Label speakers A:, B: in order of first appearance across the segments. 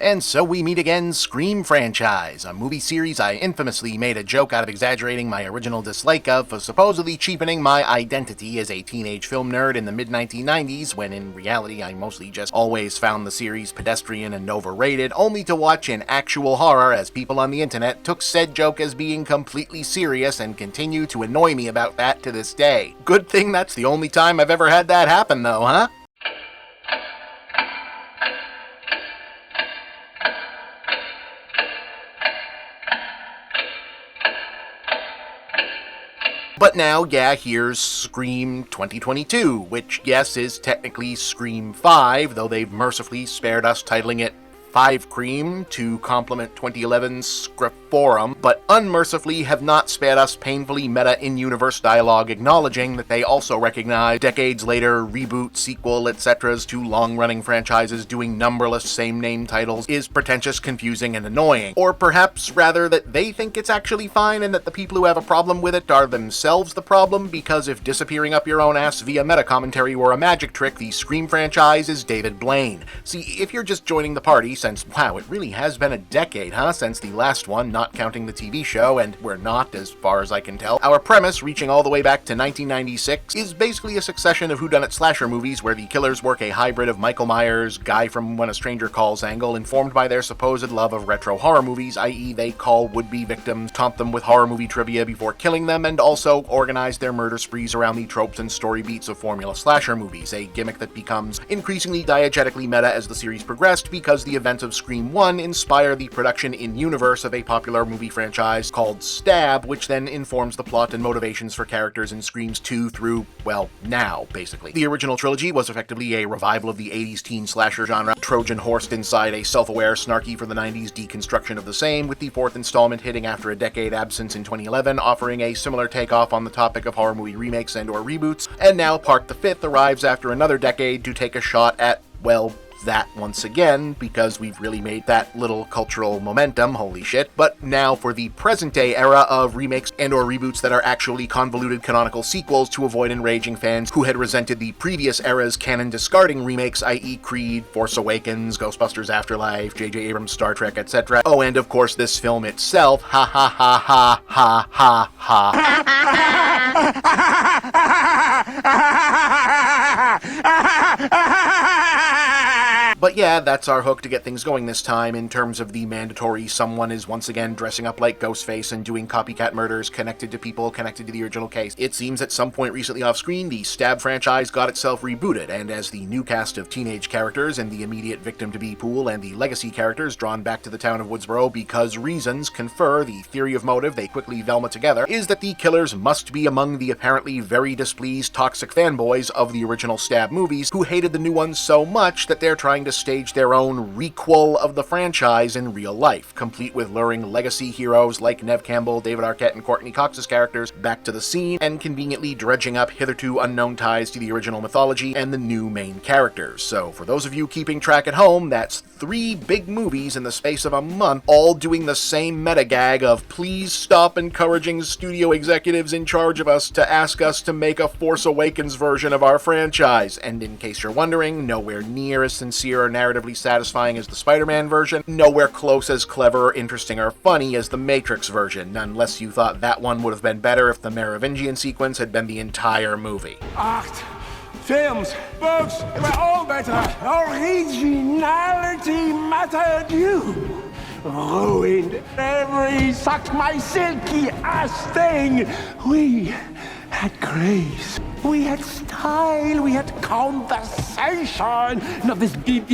A: And so we meet again, Scream franchise, a movie series I infamously made a joke out of exaggerating my original dislike of for supposedly cheapening my identity as a teenage film nerd in the mid-1990s, when in reality I mostly just always found the series pedestrian and overrated, only to watch in actual horror as people on the internet took said joke as being completely serious and continue to annoy me about that to this day. Good thing that's the only time I've ever had that happen though, huh? But now, yeah, here's Scream 2022, which, yes, is technically Scream 5, though they've mercifully spared us titling it 5 Cream to complement 2011's Scriptorum, but unmercifully have not spared us painfully meta in-universe dialogue acknowledging that they also recognize decades later reboot, sequel, etc's to long-running franchises doing numberless same-name titles is pretentious, confusing, and annoying. Or perhaps, rather, that they think it's actually fine and that the people who have a problem with it are themselves the problem, because if disappearing up your own ass via meta-commentary were a magic trick, the Scream franchise is David Blaine. See, if you're just joining the party, since, wow, it really has been a decade, huh, since the last one, not counting the TV show, and we're not, as far as I can tell. Our premise, reaching all the way back to 1996, is basically a succession of whodunit slasher movies where the killers work a hybrid of Michael Myers, Guy from When a Stranger Calls angle, informed by their supposed love of retro horror movies, i.e. they call would-be victims, taunt them with horror movie trivia before killing them, and also organize their murder sprees around the tropes and story beats of formula slasher movies, a gimmick that becomes increasingly diegetically meta as the series progressed because the events of Scream 1 inspire the production in-universe of a popular movie franchise called Stab, which then informs the plot and motivations for characters in Screams 2 through, well, now, basically. The original trilogy was effectively a revival of the 80s teen slasher genre, Trojan horsed inside a self-aware, snarky for the 90s deconstruction of the same, with the fourth installment hitting after a decade absence in 2011, offering a similar takeoff on the topic of horror movie remakes and or reboots, and now Part the Fifth arrives after another decade to take a shot at, well, that once again, because we've really made that little cultural momentum, holy shit. But now for the present day era of remakes and or reboots that are actually convoluted canonical sequels to avoid enraging fans who had resented the previous era's canon discarding remakes, i.e. Creed, Force Awakens, Ghostbusters Afterlife, J.J. Abrams' Star Trek, etc. Oh, and of course this film itself, ha ha ha ha ha ha ha. But yeah, that's our hook to get things going this time in terms of the mandatory someone is once again dressing up like Ghostface and doing copycat murders connected to people connected to the original case. It seems at some point recently off screen, the Stab franchise got itself rebooted, and as the new cast of teenage characters in the immediate victim-to-be pool and the legacy characters drawn back to the town of Woodsboro because reasons confer, the theory of motive they quickly velma together is that the killers must be among the apparently very displeased toxic fanboys of the original Stab movies who hated the new ones so much that they're trying to stage their own requel of the franchise in real life, complete with luring legacy heroes like Neve Campbell, David Arquette, and Courtney Cox's characters back to the scene, and conveniently dredging up hitherto unknown ties to the original mythology and the new main characters. So, for those of you keeping track at home, that's 3 big movies in the space of a month, all doing the same meta gag of please stop encouraging studio executives in charge of us to ask us to make a Force Awakens version of our franchise. And in case you're wondering, nowhere near as sincere or narratively satisfying as the Spider-Man version, nowhere close as clever, interesting, or funny as the Matrix version, unless you thought that one would have been better if the Merovingian sequence had been the entire movie.
B: Art, films, books, they were all better. Originality mattered. You ruined every sucked my silky ass thing. We had grace. We had style, we had conversation, not this deep.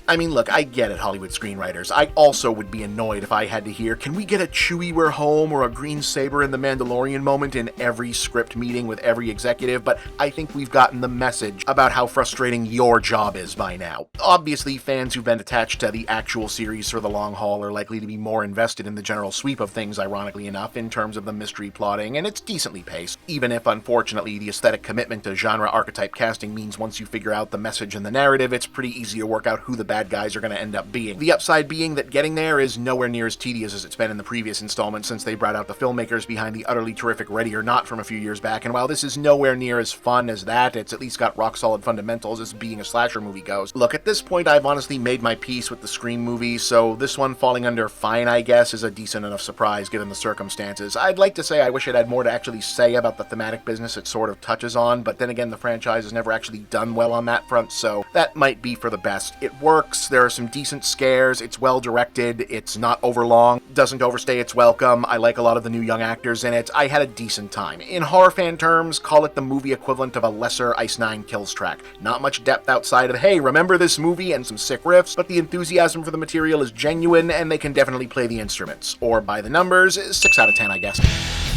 A: I mean, look, I get it, Hollywood screenwriters. I also would be annoyed if I had to hear, can we get a Chewie we're home or a green saber in the Mandalorian moment in every script meeting with every executive, but I think we've gotten the message about how frustrating your job is by now. Obviously, fans who've been attached to the actual series for the long haul are likely to be more invested in the general sweep of things, ironically enough, in terms of the mystery plotting, and it's decently pace, even if, unfortunately, the aesthetic commitment to genre archetype casting means once you figure out the message and the narrative, it's pretty easy to work out who the bad guys are going to end up being. The upside being that getting there is nowhere near as tedious as it's been in the previous installment since they brought out the filmmakers behind the utterly terrific Ready or Not from a few years back, and while this is nowhere near as fun as that, it's at least got rock-solid fundamentals as being a slasher movie goes. Look, at this point I've honestly made my peace with the Scream movies, so this one falling under fine, I guess, is a decent enough surprise given the circumstances. I'd like to say I wish it had more to actually say about the thematic business it sort of touches on, but then again the franchise has never actually done well on that front, so that might be for the best. It works, there are some decent scares, it's well directed, it's not overlong, doesn't overstay its welcome, I like a lot of the new young actors in it, I had a decent time. In horror fan terms, call it the movie equivalent of a lesser Ice Nine Kills track. Not much depth outside of, hey, remember this movie, and some sick riffs, but the enthusiasm for the material is genuine, and they can definitely play the instruments. Or by the numbers, 6 out of 10, I guess.